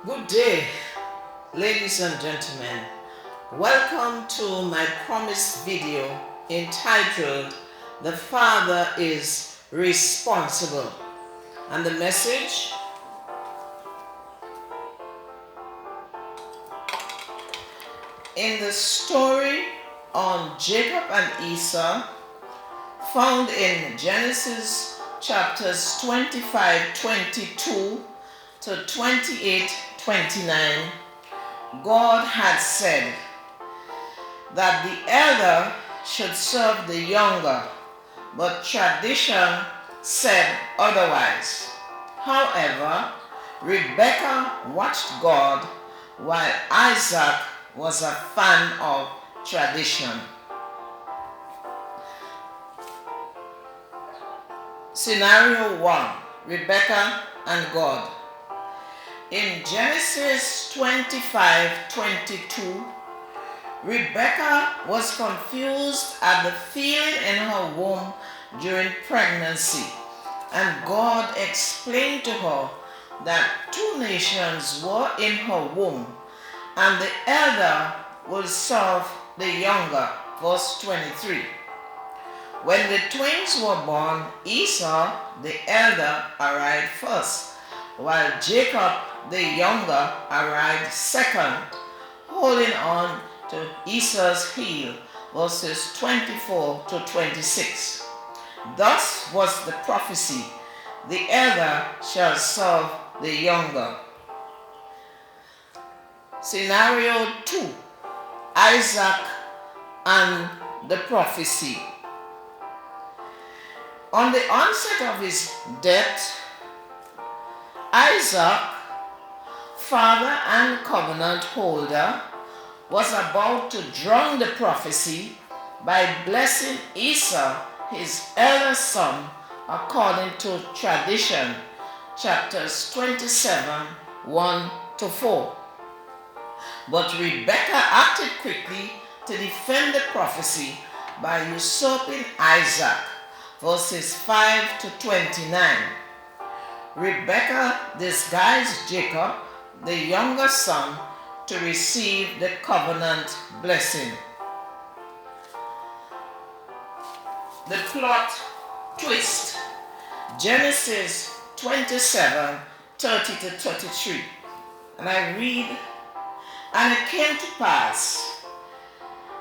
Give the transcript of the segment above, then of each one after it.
Good day, ladies and gentlemen. Welcome to my promised video entitled "The Father is Responsible." And the message: in the story on Jacob and Esau, found in Genesis chapters 25-22 to 28-29, God had said that the elder should serve the younger, but tradition said otherwise. However, Rebacca watched God while Isaac was a fan of tradition. Scenario 1: Rebacca and God. In Genesis 25-22, Rebacca was confused at the feeling in her womb during pregnancy, and God explained to her that two nations were in her womb, and the elder will serve the younger. Verse 23. When the twins were born, Esau, the elder, arrived first, while Jacob, the younger, arrived second, holding on to Esau's heel. Verses 24-26. Thus was the prophecy: the elder shall serve the younger. Scenario 2: Isaac and the prophecy. On the onset of his death, Isaac, father and covenant holder, was about to drown the prophecy by blessing Esau, his elder son, according to tradition, chapters 27:1-4. But Rebacca acted quickly to defend the prophecy by usurping Isaac. Verses 5-29. Rebacca disguised Jacob, the younger son, to receive the covenant blessing. The plot twist. Genesis 27:30-33. And I read, "And it came to pass,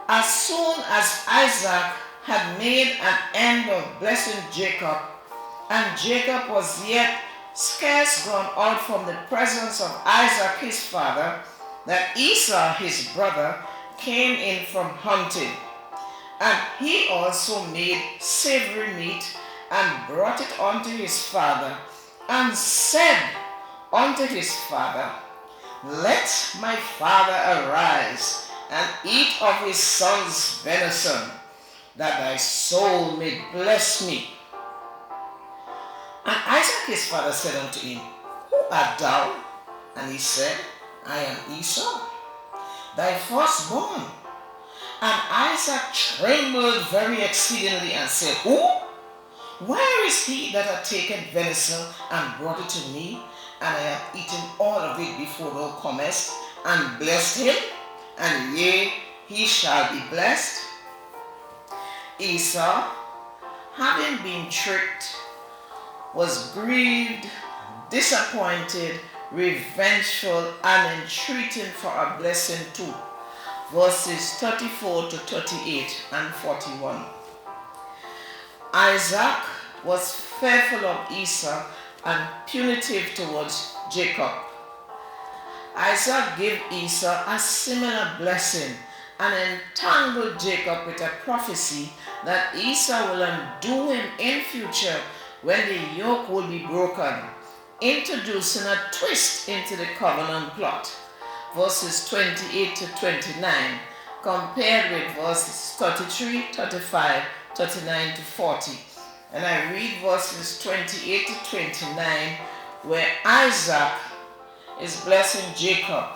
as soon as Isaac had made an end of blessing Jacob, and Jacob was yet scarce gone out from the presence of Isaac his father, that Esau his brother came in from hunting. And he also made savory meat, and brought it unto his father, and said unto his father, Let my father arise, and eat of his son's venison, that thy soul may bless me. And Isaac his father said unto him, Who art thou? And he said, I am Esau, thy firstborn. And Isaac trembled very exceedingly, and said, Who? Where is he that hath taken venison, and brought it to me? And I have eaten all of it before thou comest, and blessed him, and yea, he shall be blessed. Esau, having been tricked, was grieved, disappointed, revengeful, and entreating for a blessing too. Verses 34-38 and 41. Isaac was fearful of Esau and punitive towards Jacob. Isaac gave Esau a similar blessing and entangled Jacob with a prophecy that Esau will undo him in future when the yoke will be broken, introducing a twist into the covenant plot. Verses 28-29, compared with verses 33, 35, 39-40. And I read verses 28-29, where Isaac is blessing Jacob.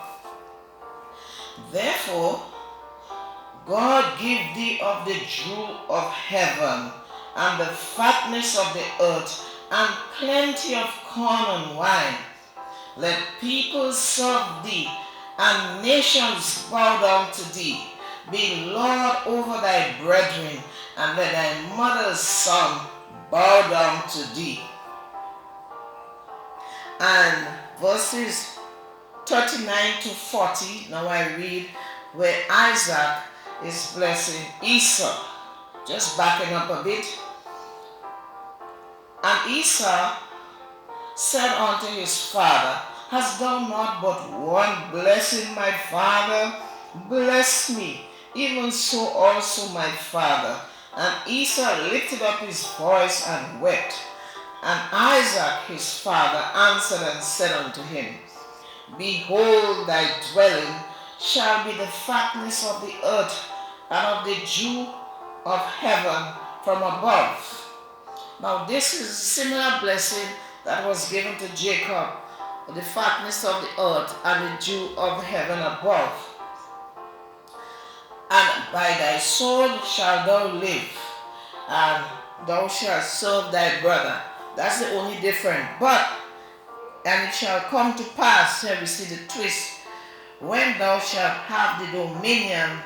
Therefore, God give thee of the dew of heaven, and the fatness of the earth, and plenty of corn and wine, Let people serve thee, and nations bow down to thee. Be Lord over thy brethren, and let thy mother's son bow down to thee. And verses 39 to 40, now I read where Isaac is blessing Esau. Just backing up a bit. And Esau said unto his father, Hast thou not but one blessing, my father? Bless me, even so also my father. And Esau lifted up his voice and wept. And Isaac his father answered and said unto him, Behold, thy dwelling shall be the fatness of the earth, and of the dew of heaven from above. Now this is a similar blessing that was given to Jacob, the fatness of the earth and the dew of heaven above. And by thy sword shalt thou live, and thou shalt serve thy brother. That's the only difference. And it shall come to pass, here we see the twist, when thou shalt have the dominion,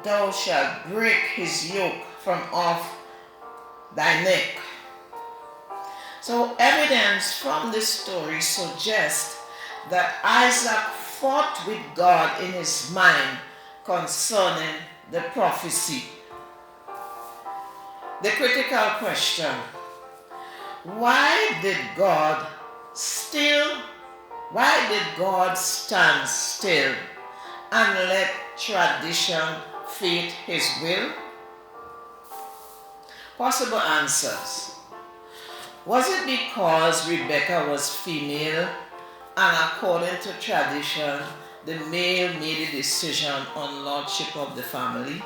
thou shalt break his yoke from off thy neck. So evidence from this story suggests that Isaac fought with God in his mind concerning the prophecy. The critical question: why did God stand still and let tradition fit his will? Possible answers. Was it because Rebacca was female and according to tradition, the male made a decision on lordship of the family?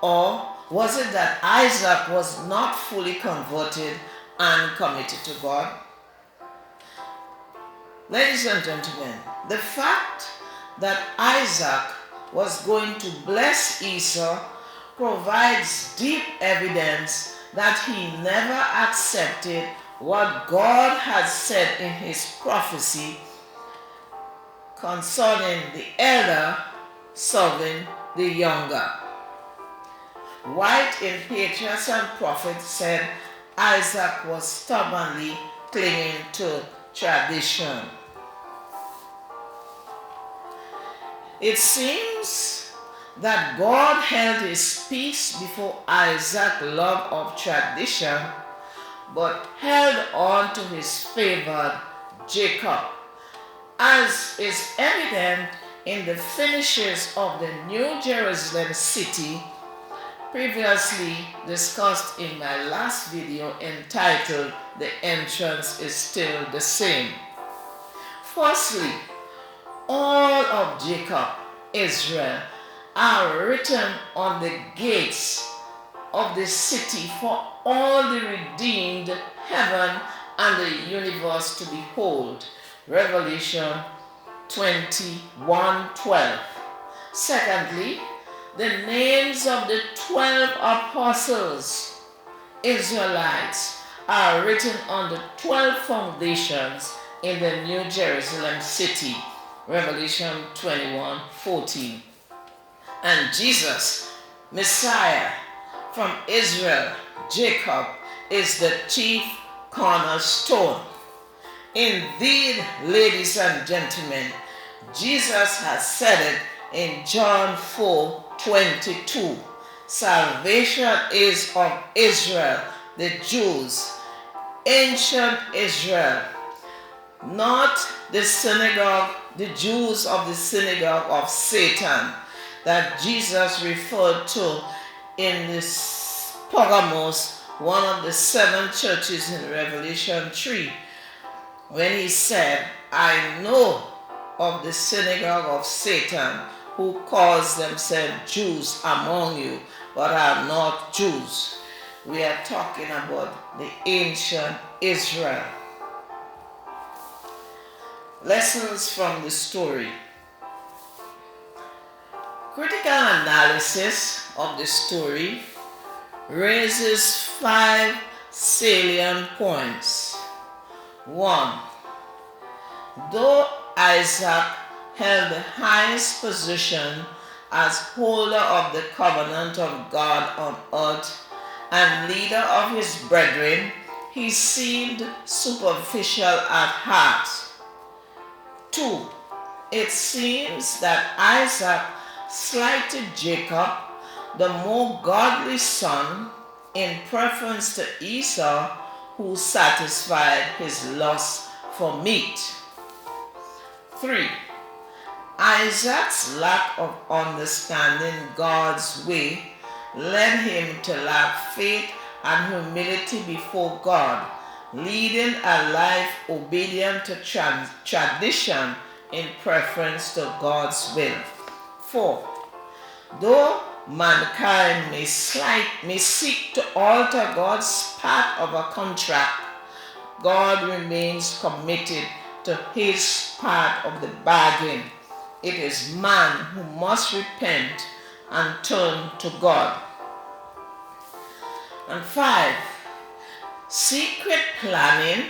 Or was it that Isaac was not fully converted and committed to God? Ladies and gentlemen, the fact that Isaac was going to bless Esau provides deep evidence that he never accepted what God had said in his prophecy concerning the elder serving the younger. White in Patriarchs and Prophets said Isaac was stubbornly clinging to tradition. It seems that God held his peace before Isaac's love of tradition, but held on to his favored Jacob, as is evident in the finishes of the New Jerusalem city, previously discussed in my last video entitled The Entrance is Still the Same. Firstly, all of Jacob, Israel, are written on the gates of the city for all the redeemed heaven and the universe to behold. Revelation 21:12. Secondly, the names of the 12 apostles, Israelites, are written on the 12 foundations in the New Jerusalem city. Revelation 21:14. And Jesus, Messiah from Israel, Jacob, is the chief cornerstone. Indeed, ladies and gentlemen, Jesus has said it in John 4:22. Salvation is of Israel, the Jews, ancient Israel, not the synagogue, the Jews of the synagogue of Satan that Jesus referred to in this Pergamos, one of the 7 churches in Revelation 3, when he said, I know of the synagogue of Satan, who calls themselves Jews among you, but are not Jews. We are talking about the ancient Israel. Lessons from the story. Critical analysis of the story raises 5 salient points. 1. Though Isaac held the highest position as holder of the covenant of God on earth and leader of his brethren, he seemed superficial at heart. 2. It seems that Isaac slighted Jacob, the more godly son, in preference to Esau, who satisfied his lust for meat. 3. Isaac's lack of understanding God's way led him to lack faith and humility before God, leading a life obedient to tradition in preference to God's will. 4. Though mankind may seek to alter God's part of a contract, God remains committed to his part of the bargain. It is man who must repent and turn to God. And 5. Secret planning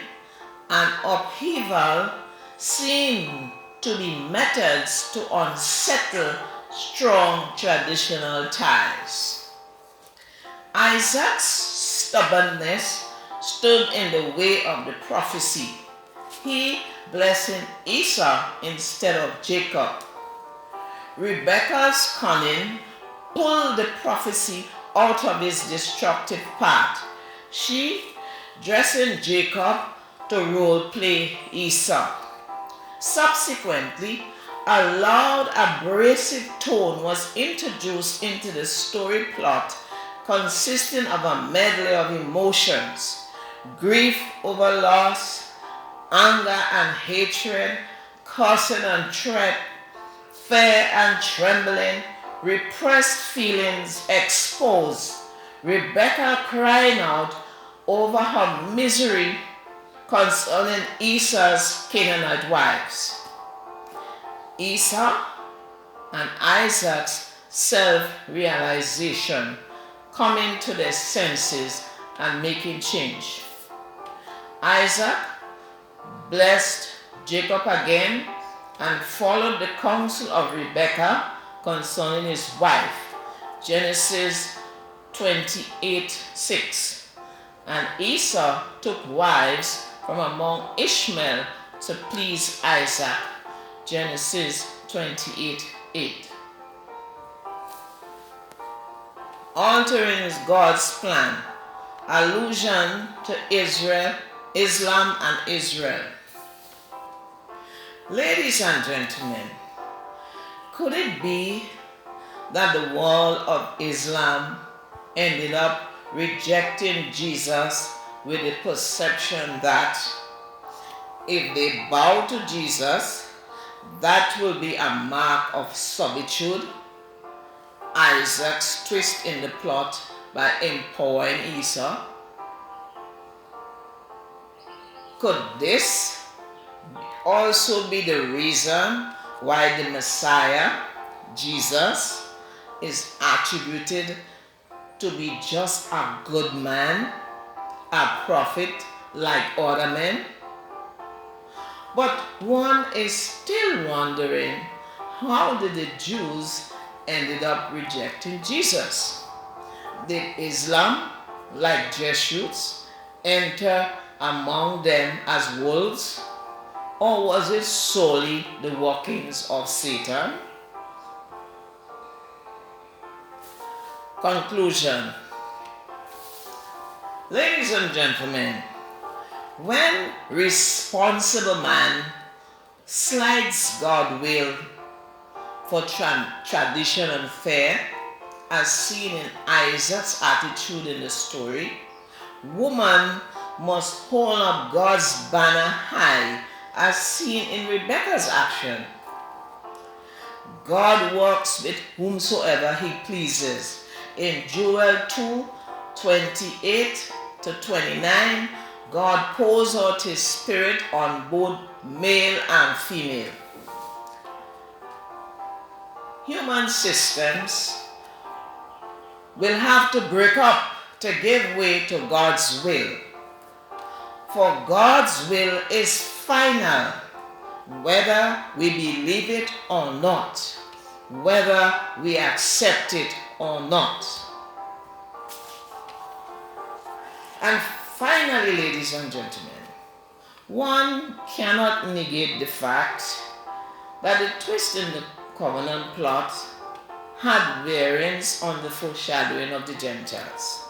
and upheaval seem to be methods to unsettle strong traditional ties. Isaac's stubbornness stood in the way of the prophecy, he blessing Esau instead of Jacob. Rebacca's cunning pulled the prophecy out of his destructive path, she dressing Jacob to role-play Esau. Subsequently, a loud, abrasive tone was introduced into the story plot, consisting of a medley of emotions: grief over loss, anger and hatred, cursing and threat, fear and trembling, repressed feelings exposed, Rebacca crying out over her misery concerning Esau's Canaanite wives. Esau and Isaac's self-realization, coming to their senses and making change. Isaac blessed Jacob again and followed the counsel of Rebacca concerning his wife, Genesis 28:6. And Esau took wives from among Ishmael to please Isaac, Genesis 28:8. Altering God's plan, allusion to Islam and Israel. Ladies and gentlemen, could it be that the world of Islam ended up rejecting Jesus with the perception that if they bow to Jesus, that will be a mark of servitude? Isaac's twist in the plot by empowering Esau. Could this also be the reason why the Messiah, Jesus, is attributed to be just a good man, a prophet like other men? But one is still wondering, how did the Jews ended up rejecting Jesus? Did Islam, like Jesuits, enter among them as wolves? Or was it solely the workings of Satan? Conclusion. Ladies and gentlemen, when responsible man slides God's will for tradition and fear, as seen in Isaac's attitude in the story, woman must hold up God's banner high, as seen in Rebacca's action. God works with whomsoever he pleases. In Joel 2:28-29, God pours out his spirit on both male and female. Human systems will have to break up to give way to God's will. For God's will is final, whether we believe it or not, whether we accept it or not. And finally, ladies and gentlemen, one cannot negate the fact that the twist in the covenant plot had bearings on the foreshadowing of the Gentiles,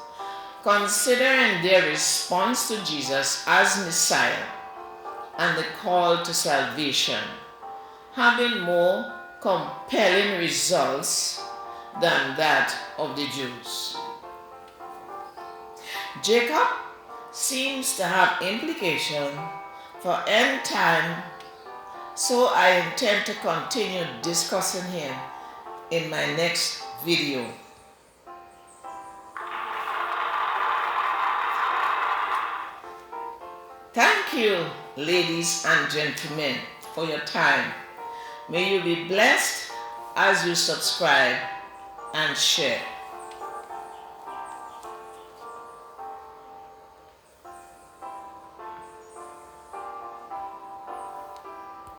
considering their response to Jesus as Messiah and the call to salvation having more compelling results than that of the Jews. Jacob seems to have implication for end time, so I intend to continue discussing him in my next video. Thank you, ladies and gentlemen, for your time. May you be blessed as you subscribe and share.